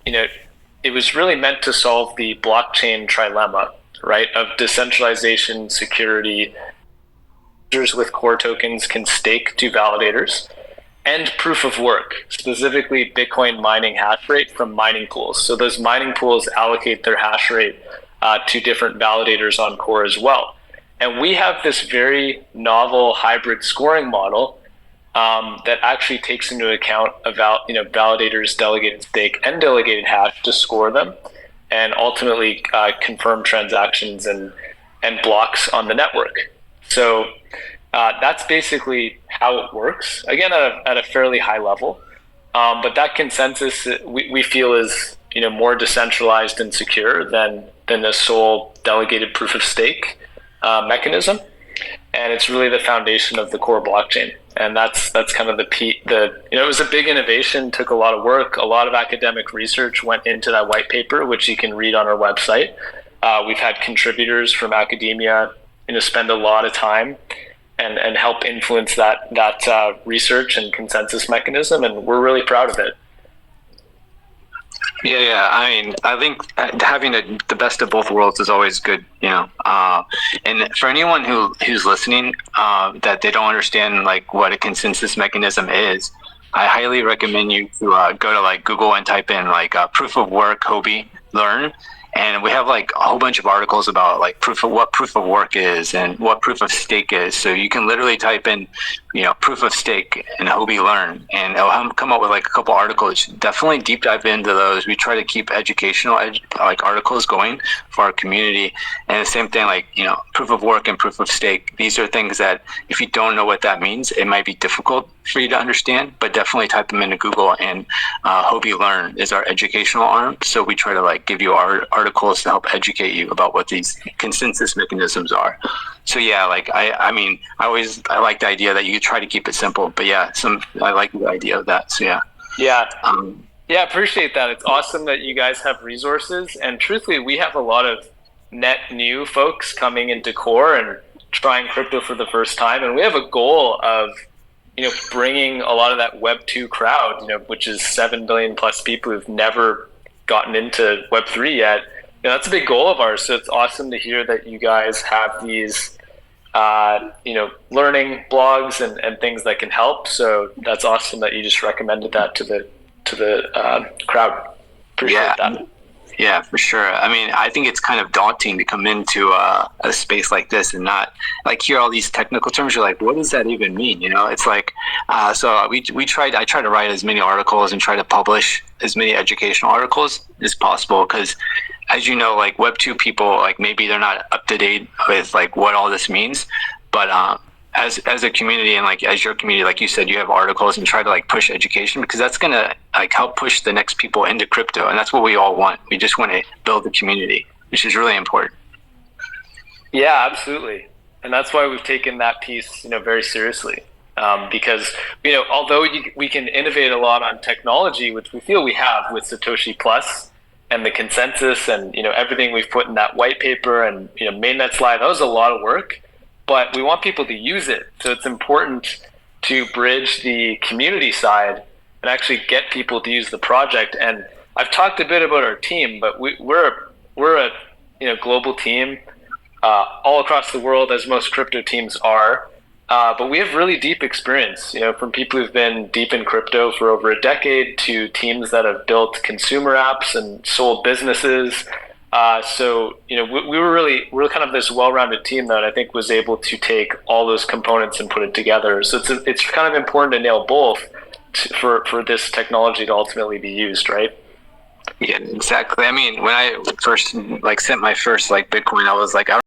it was really meant to solve the blockchain trilemma, right? Of decentralization, security. Users with core tokens can stake to validators, and proof of work, specifically Bitcoin mining hash rate from mining pools. So those mining pools allocate their hash rate to different validators on core as well. And we have this very novel hybrid scoring model that actually takes into account validators' delegated stake and delegated hash to score them, and ultimately confirm transactions and blocks on the network. So that's basically how it works. Again, at a fairly high level, but that consensus we feel is more decentralized and secure than the sole delegated proof of stake mechanism, and it's really the foundation of the core blockchain. And that's kind of it was a big innovation, took a lot of work, a lot of academic research went into that white paper, which you can read on our website. We've had contributors from academia spend a lot of time and help influence that research and consensus mechanism, and we're really proud of it. Yeah. I mean, I think having the best of both worlds is always good, And for anyone who's listening, that they don't understand like what a consensus mechanism is, I highly recommend you to go to like Google and type in like proof of work Huobi learn. And we have like a whole bunch of articles about like what proof of work is and what proof of stake is. So you can literally type in, proof of stake and Huobi learn, and it'll come up with like a couple articles. Definitely deep dive into those. We try to keep educational articles going for our community. And the same thing, like, proof of work and proof of stake. These are things that if you don't know what that means, it might be difficult for you to understand, but definitely type them into Google. And Huobi Learn is our educational arm. So we try to like give you our articles to help educate you about what these consensus mechanisms are. So yeah, like I like the idea that you try to keep it simple, but yeah, I like the idea of that. So yeah, appreciate that. It's awesome that you guys have resources, and truthfully, we have a lot of net new folks coming into core and trying crypto for the first time, and we have a goal of bringing a lot of that Web2 crowd, which is 7 billion plus people who've never gotten into Web3 yet. That's a big goal of ours. So it's awesome to hear that you guys have these, learning blogs and things that can help. So that's awesome that you just recommended that to the crowd. Appreciate that. Yeah, for sure. I mean, I think it's kind of daunting to come into a space like this and not like hear all these technical terms. You're like, what does that even mean? It's like, so I try to write as many articles and try to publish as many educational articles as possible. Cause as you know, like Web2 people, like maybe they're not up to date with like what all this means, but, as a community and like as your community, like you said, you have articles and try to like push education, because that's gonna like help push the next people into crypto, and that's what we all want. We just want to build the community, which is really important. Yeah, absolutely, and that's why we've taken that piece, very seriously. Because although we can innovate a lot on technology, which we feel we have with Satoshi Plus and the consensus and everything we've put in that white paper and mainnet slide, that was a lot of work. But we want people to use it. So it's important to bridge the community side and actually get people to use the project. And I've talked a bit about our team, but we're a global team all across the world, as most crypto teams are. But we have really deep experience, from people who've been deep in crypto for over a decade to teams that have built consumer apps and sold businesses. So we're kind of this well-rounded team that I think was able to take all those components and put it together. So it's kind of important to nail both for this technology to ultimately be used, right? Yeah, exactly. I mean, when I first sent my first Bitcoin, I was like, I